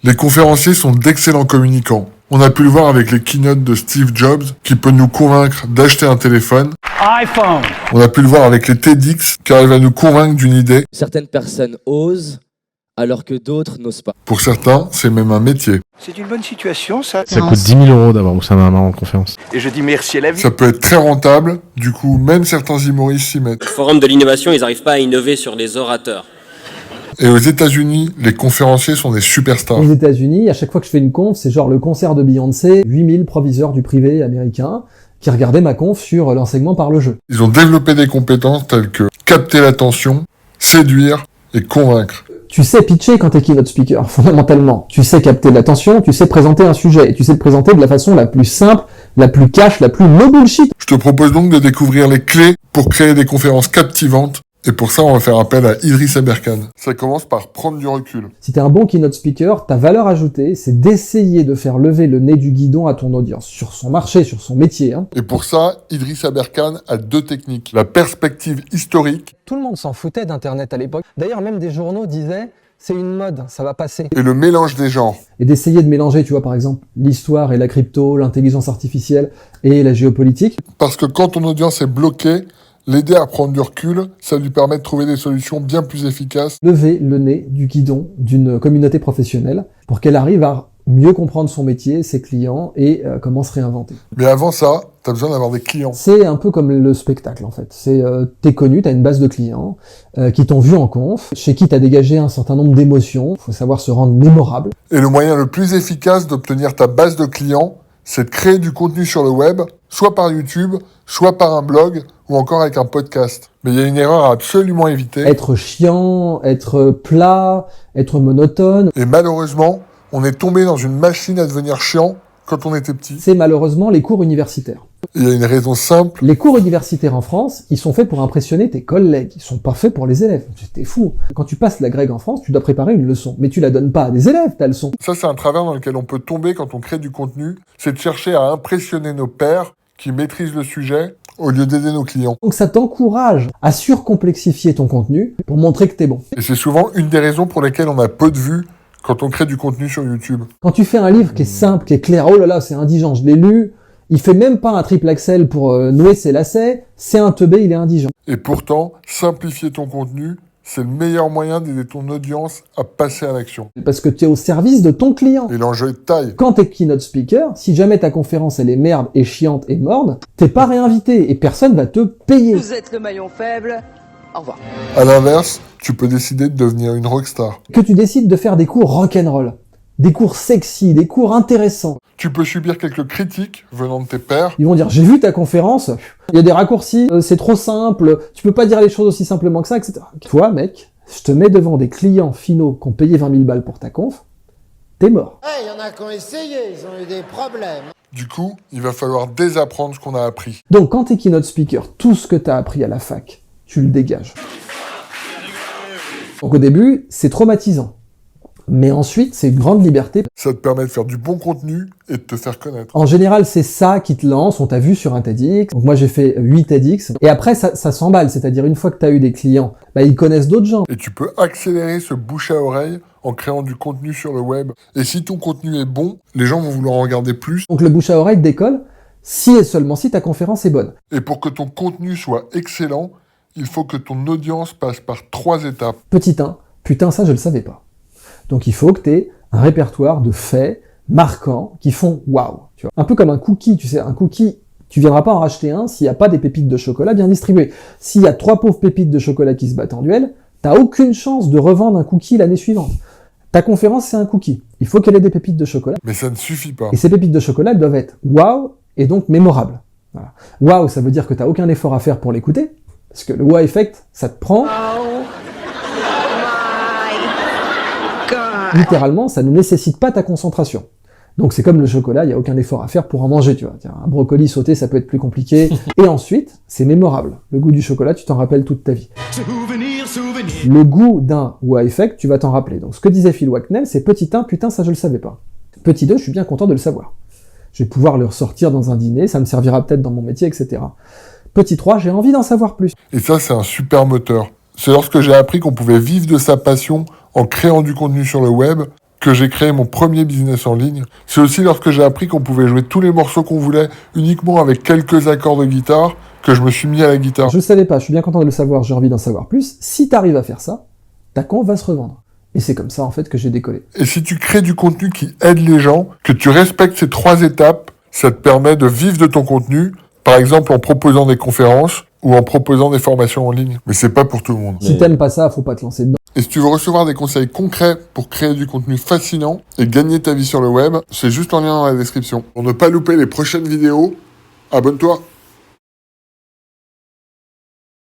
Les conférenciers sont d'excellents communicants. On a pu le voir avec les keynotes de Steve Jobs, qui peut nous convaincre d'acheter un téléphone. iPhone. On a pu le voir avec les TEDx, qui arrivent à nous convaincre d'une idée. Certaines personnes osent, alors que d'autres n'osent pas. Pour certains, c'est même un métier. C'est une bonne situation, ça. Ça coûte 10 000 € d'avoir Oussama Hamar en conférence. Et je dis merci à la vie. Ça peut être très rentable, du coup, même certains humoristes s'y mettent. Le forum de l'innovation, ils n'arrivent pas à innover sur les orateurs. Et aux États-Unis, les conférenciers sont des superstars. Aux États-Unis, à chaque fois que je fais une conf, c'est genre le concert de Beyoncé, 8000 proviseurs du privé américain qui regardaient ma conf sur l'enseignement par le jeu. Ils ont développé des compétences telles que capter l'attention, séduire et convaincre. Tu sais pitcher quand t'es keynote speaker, fondamentalement. Tu sais capter l'attention, tu sais présenter un sujet, et tu sais le présenter de la façon la plus simple, la plus cash, la plus no bullshit. Je te propose donc de découvrir les clés pour créer des conférences captivantes. Et pour ça, on va faire appel à Idriss Aberkan. Ça commence par prendre du recul. Si t'es un bon keynote speaker, ta valeur ajoutée, c'est d'essayer de faire lever le nez du guidon à ton audience, sur son marché, sur son métier. Et pour ça, Idriss Aberkan a 2 techniques. La perspective historique Tout le monde s'en foutait d'Internet à l'époque. D'ailleurs, même des journaux disaient « c'est une mode, ça va passer ». et le mélange des genres. Et d'essayer de mélanger, tu vois, par exemple, l'histoire et la crypto, l'intelligence artificielle et la géopolitique. Parce que quand ton audience est bloquée, l'aider à prendre du recul, ça lui permet de trouver des solutions bien plus efficaces. Lever le nez du guidon d'une communauté professionnelle pour qu'elle arrive à mieux comprendre son métier, ses clients et comment se réinventer. Mais avant ça, t'as besoin d'avoir des clients. C'est un peu comme le spectacle en fait. C'est t'es connu, t'as une base de clients qui t'ont vu en conf, chez qui t'as dégagé un certain nombre d'émotions. Faut savoir se rendre mémorable. Et le moyen le plus efficace d'obtenir ta base de clients, c'est de créer du contenu sur le web, soit par YouTube, soit par un blog, ou encore avec un podcast. Mais il y a une erreur à absolument éviter. Être chiant, être plat, être monotone. Et malheureusement, on est tombé dans une machine à devenir chiant quand on était petit. C'est malheureusement les cours universitaires. Il y a une raison simple. Les cours universitaires en France, ils sont faits pour impressionner tes collègues. Ils sont pas faits pour les élèves. T'es fou. Quand tu passes la grecque en France, tu dois préparer une leçon. Mais tu la donnes pas à des élèves, ta leçon. Ça, c'est un travers dans lequel on peut tomber quand on crée du contenu. C'est de chercher à impressionner nos pairs qui maîtrisent le sujet au lieu d'aider nos clients. Donc ça t'encourage à surcomplexifier ton contenu pour montrer que t'es bon. Et c'est souvent une des raisons pour lesquelles on a peu de vues quand on crée du contenu sur YouTube. Quand tu fais un livre qui est simple, qui est clair, oh là là, c'est indigent, je l'ai lu, il fait même pas un triple axel pour nouer ses lacets, c'est un teubé, il est indigent. Et pourtant, simplifier ton contenu, c'est le meilleur moyen d'aider ton audience à passer à l'action. Parce que tu es au service de ton client. Et l'enjeu est de taille. Quand t'es keynote speaker, si jamais ta conférence elle est merde et chiante et morne, t'es pas réinvité et personne va te payer. Vous êtes le maillon faible. Au revoir. À l'inverse, tu peux décider de devenir une rockstar. Que tu décides de faire des cours rock'n'roll, des cours sexy, des cours intéressants. Tu peux subir quelques critiques venant de tes pairs. Ils vont dire, j'ai vu ta conférence, il y a des raccourcis, c'est trop simple, tu peux pas dire les choses aussi simplement que ça, etc. Toi, mec, je te mets devant des clients finaux qui ont payé 20 000 balles pour ta conf, t'es mort. Il y en a qui ont essayé, ils ont eu des problèmes. Du coup, il va falloir désapprendre ce qu'on a appris. Donc quand t'es keynote speaker, tout ce que t'as appris à la fac, tu le dégages. Donc au début, c'est traumatisant. Mais ensuite, c'est une grande liberté. Ça te permet de faire du bon contenu et de te faire connaître. En général, c'est ça qui te lance. On t'a vu sur un TEDx. Donc moi, j'ai fait 8 TEDx. Et après, ça s'emballe. C'est-à-dire, une fois que t'as eu des clients, ils connaissent d'autres gens. Et tu peux accélérer ce bouche à oreille en créant du contenu sur le web. Et si ton contenu est bon, les gens vont vouloir en regarder plus. Donc le bouche à oreille décolle si et seulement si ta conférence est bonne. Et pour que ton contenu soit excellent, il faut que ton audience passe par 3 étapes. Petit 1, putain, ça, je le savais pas. Donc il faut que tu aies un répertoire de faits marquants qui font waouh. Tu vois. Un peu comme un cookie, tu sais, un cookie, tu viendras pas en racheter un s'il n'y a pas des pépites de chocolat bien distribuées. S'il y a 3 pauvres pépites de chocolat qui se battent en duel, t'as aucune chance de revendre un cookie l'année suivante. Ta conférence, c'est un cookie. Il faut qu'elle ait des pépites de chocolat. Mais ça ne suffit pas. Et ces pépites de chocolat, elles doivent être waouh et donc mémorables. Voilà. Waouh, ça veut dire que t'as aucun effort à faire pour l'écouter, parce que le wow effect, ça te prend... Littéralement, ça ne nécessite pas ta concentration. Donc c'est comme le chocolat, il n'y a aucun effort à faire pour en manger, tu vois. Tiens, un brocoli sauté, ça peut être plus compliqué. Et ensuite, c'est mémorable. Le goût du chocolat, tu t'en rappelles toute ta vie. Le goût d'un wow effect, tu vas t'en rappeler. Donc ce que disait Phil Wacknell, c'est petit 1, putain, ça je le savais pas. Petit 2, je suis bien content de le savoir. Je vais pouvoir le ressortir dans un dîner, ça me servira peut-être dans mon métier, etc. Petit 3, j'ai envie d'en savoir plus. Et ça, c'est un super moteur. C'est lorsque j'ai appris qu'on pouvait vivre de sa passion en créant du contenu sur le web que j'ai créé mon premier business en ligne. C'est aussi lorsque j'ai appris qu'on pouvait jouer tous les morceaux qu'on voulait uniquement avec quelques accords de guitare que je me suis mis à la guitare. Je le savais pas, je suis bien content de le savoir, j'ai envie d'en savoir plus. Si t'arrives à faire ça, ta con va se revendre. Et c'est comme ça en fait que j'ai décollé. Et si tu crées du contenu qui aide les gens, que tu respectes ces 3 étapes, ça te permet de vivre de ton contenu, par exemple en proposant des conférences ou en proposant des formations en ligne. Mais c'est pas pour tout le monde. Si t'aimes pas ça, faut pas te lancer dedans. Et si tu veux recevoir des conseils concrets pour créer du contenu fascinant et gagner ta vie sur le web, c'est juste en lien dans la description. Pour ne pas louper les prochaines vidéos, abonne-toi.